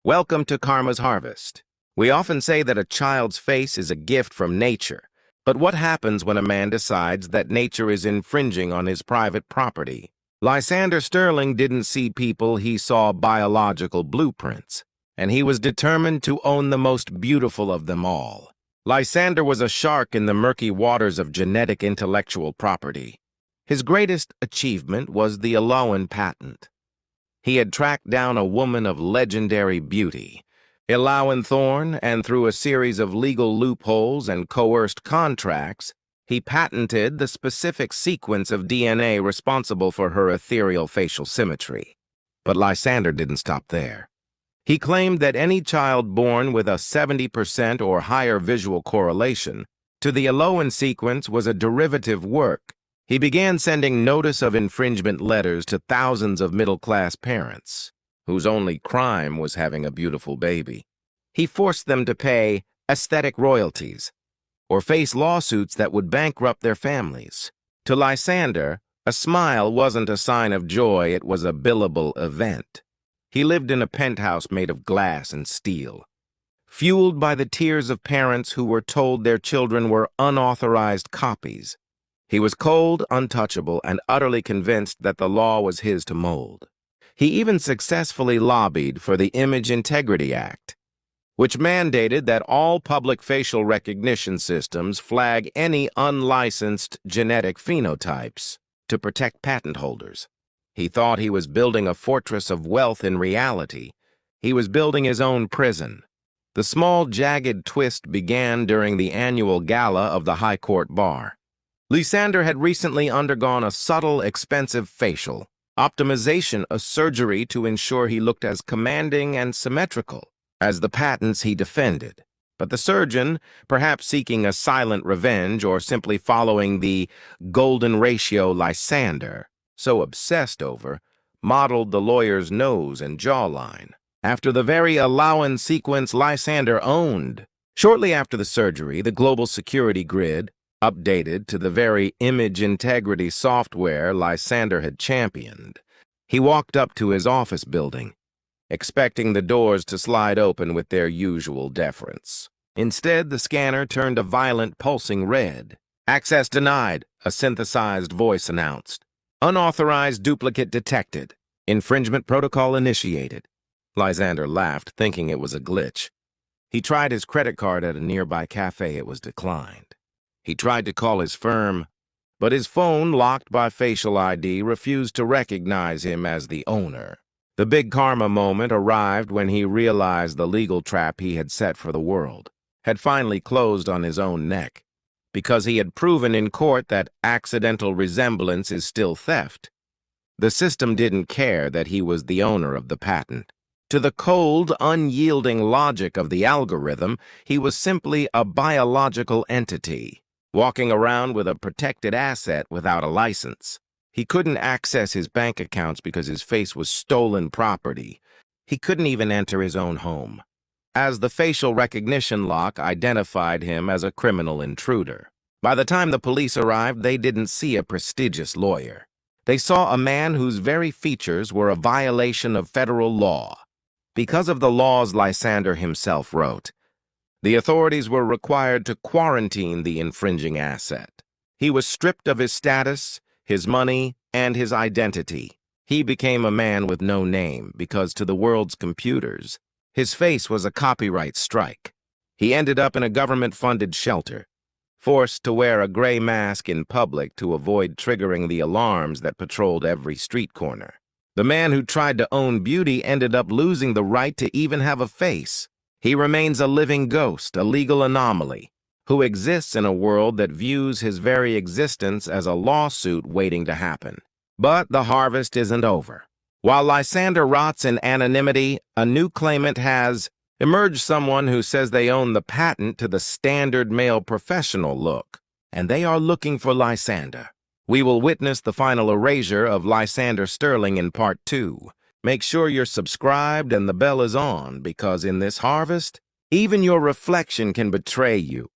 Welcome to Karma's Harvest. We often say that a child's face is a gift from nature, but what happens when a man decides that nature is infringing on his private property? Lysander Sterling didn't see people, he saw biological blueprints, and he was determined to own the most beautiful of them all. Lysander was a shark in the murky waters of genetic intellectual property. His greatest achievement was the Eloan patent. He had tracked down a woman of legendary beauty, Eloan Thorne, and through a series of legal loopholes and coerced contracts, he patented the specific sequence of DNA responsible for her ethereal facial symmetry. But Lysander didn't stop there. He claimed that any child born with a 70% or higher visual correlation to the Eloan sequence was a derivative work. He began sending notice of infringement letters to thousands of middle-class parents, whose only crime was having a beautiful baby. He forced them to pay aesthetic royalties, or face lawsuits that would bankrupt their families. To Lysander, a smile wasn't a sign of joy, it was a billable event. He lived in a penthouse made of glass and steel, fueled by the tears of parents who were told their children were unauthorized copies. He was cold, untouchable, and utterly convinced that the law was his to mold. He even successfully lobbied for the Image Integrity Act, which mandated that all public facial recognition systems flag any unlicensed genetic phenotypes to protect patent holders. He thought he was building a fortress of wealth. In reality, he was building his own prison. The small, jagged twist began during the annual gala of the High Court Bar. Lysander had recently undergone a subtle, expensive facial optimization, a surgery to ensure he looked as commanding and symmetrical as the patents he defended. But the surgeon, perhaps seeking a silent revenge or simply following the golden ratio Lysander, so obsessed over, modeled the lawyer's nose and jawline after the very Eloan sequence Lysander owned. Shortly after the surgery, the global security grid updated to the very image integrity software Lysander had championed. He walked up to his office building, expecting the doors to slide open with their usual deference. Instead, the scanner turned a violent, pulsing red. "Access denied," a synthesized voice announced. "Unauthorized duplicate detected. Infringement protocol initiated." Lysander laughed, thinking it was a glitch. He tried his credit card at a nearby cafe. It was declined. He tried to call his firm, but his phone, locked by facial ID, refused to recognize him as the owner. The big karma moment arrived when he realized the legal trap he had set for the world had finally closed on his own neck. Because he had proven in court that accidental resemblance is still theft, the system didn't care that he was the owner of the patent. To the cold, unyielding logic of the algorithm, he was simply a biological entity, walking around with a protected asset without a license. He couldn't access his bank accounts because his face was stolen property. He couldn't even enter his own home, as the facial recognition lock identified him as a criminal intruder. By the time the police arrived, they didn't see a prestigious lawyer. They saw a man whose very features were a violation of federal law. Because of the laws Lysander himself wrote, the authorities were required to quarantine the infringing asset. He was stripped of his status, his money, and his identity. He became a man with no name because to the world's computers, his face was a copyright strike. He ended up in a government-funded shelter, forced to wear a gray mask in public to avoid triggering the alarms that patrolled every street corner. The man who tried to own beauty ended up losing the right to even have a face. He remains a living ghost, a legal anomaly, who exists in a world that views his very existence as a lawsuit waiting to happen. But the harvest isn't over. While Lysander rots in anonymity, a new claimant has emerged, someone who says they own the patent to the standard male professional look, and they are looking for Lysander. We will witness the final erasure of Lysander Sterling in Part 2. Make sure you're subscribed and the bell is on, because in this harvest, even your reflection can betray you.